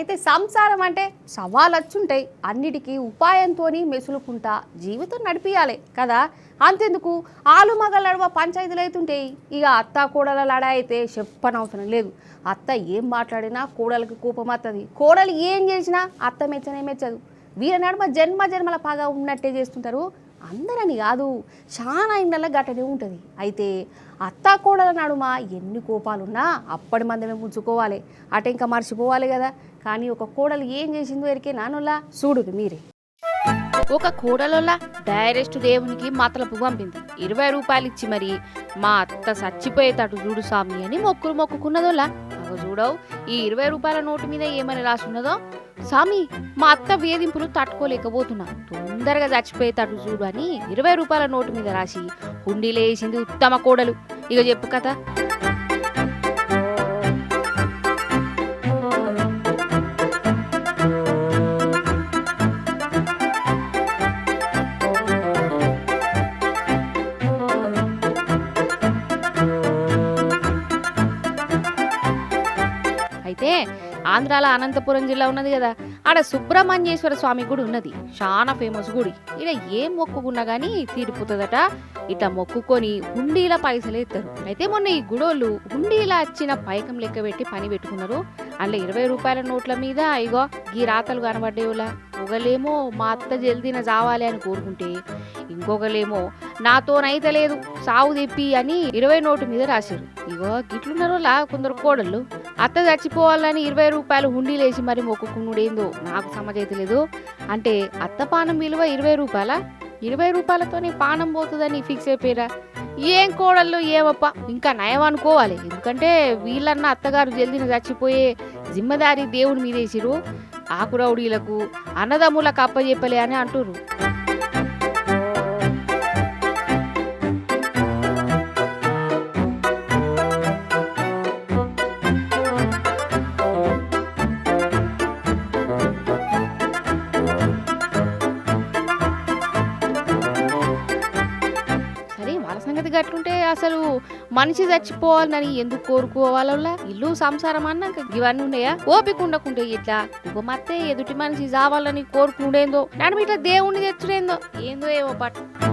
అయితే సంసారం అంటే సవాళ్ళు వచ్చుంటాయి, అన్నిటికీ ఉపాయంతో మెసులుకుంటా జీవితం నడిపియాలి కదా. అంతెందుకు ఆలు మగల నడువ పంచాయతీలు అవుతుంటాయి. ఇక అత్త కోడల లడ అయితే చెప్పనవసరం లేదు. అత్త ఏం మాట్లాడినా కోడలికి కోపం వస్తుంది, కోడలు ఏం చేసినా అత్త మెచ్చనే మెచ్చదు. వీళ్ళ నడుమ జన్మ జన్మల పగ ఉన్నట్టే చేస్తుంటారు. అందరని కాదు, చాలా ఇండ్ల గట్టనే ఉంటుంది. అయితే అత్త కోడల నడుమ ఎన్ని కోపాలున్నా అప్పటి మందమే ముంచుకోవాలి, అట ఇంకా మర్చిపోవాలి కదా. కానీ ఒక కోడలు ఏం చేసిందో ఎరికే నానులా చూడుది మీరే. ఒక కోడలోలా డైరెక్ట్ దేవునికి మతలపు పంపింది. 20 రూపాయలు ఇచ్చి మరి మా అత్త చచ్చిపోయేటట్టు చూడు స్వామి అని మొక్కులు మొక్కుకున్నదోలా. అగో చూడవు, ఈ 20 రూపాయల నోటు మీద ఏమని రాసున్నదో, స్వామి మా అత్త వేధింపులు తట్టుకోలేకపోతున్నా, తొందరగా చచ్చిపోయేటట్టు చూడు అని 20 రూపాయల నోటు మీద రాసి హుండీలో వేసింది ఉత్తమ కోడలు. ఇక చెప్పు కదా. అయితే ఆంధ్రాలో అనంతపురం జిల్లా ఉన్నది కదా, ఆడ సుబ్రహ్మణ్యేశ్వర స్వామి గుడి ఉన్నది, చాలా ఫేమస్ గుడి. ఇలా ఏం మొక్కుకున్నా గానీ తీరిపోతుందట. ఇట్లా మొక్కుకొని హుండీల పైసలు ఎత్తారు. అయితే మొన్న ఈ గుడోళ్ళు హుండీలా వచ్చిన పైకం లెక్క పెట్టి పని పెట్టుకున్నారు. అందులో 20 రూపాయల నోట్ల మీద ఇగో ఈ రాతలు కనబడ్డేవులా. ఒకలేమో మా అత్త జల్దీన చావాలి అని కోరుకుంటే, ఇంకొకలేమో నాతోనైతే లేదు సావు తెప్పి అని 20 నోటు మీద రాశారు. ఇగో గిట్లున్నారోలా కొందరు కోడళ్ళు. అత్త చచ్చిపోవాలని 20 రూపాయలు హుండీలేసి మరి మొక్కుకునుడేందో నాకు సమజైతలేదు. అంటే అత్త పానం విలువ 20 రూపాయల, 20 రూపాయలతోనే పానం పోతుందని ఫిక్స్ అయిపోయారా? ఏం కోడళ్ళు ఏమప్ప, ఇంకా నయం అనుకోవాలి. ఎందుకంటే వీళ్ళన్న అత్తగారు జల్దిన చచ్చిపోయే జిమ్మదారి దేవుని మీదేసిరు, ఆకురౌడీలకు అన్నదమ్ములకు అప్పచెప్పలే అని అంటుర్రు. సంగతి గట్లుంటే అసలు మనిషి చచ్చిపోవాలని ఎందుకు కోరుకోవాల? ఇల్లు సంసారం అన్నాక ఇవన్నీ ఉన్నాయా? ఓపిక ఉండకుంటే ఇట్లా ఉపమత్తే ఎదుటి మనిషి చావాలని కోరుకుండేందో, నడుమ ఇట్లా దేవుణ్ణి తెచ్చుడేందో ఏందో ఏమో పట్టు.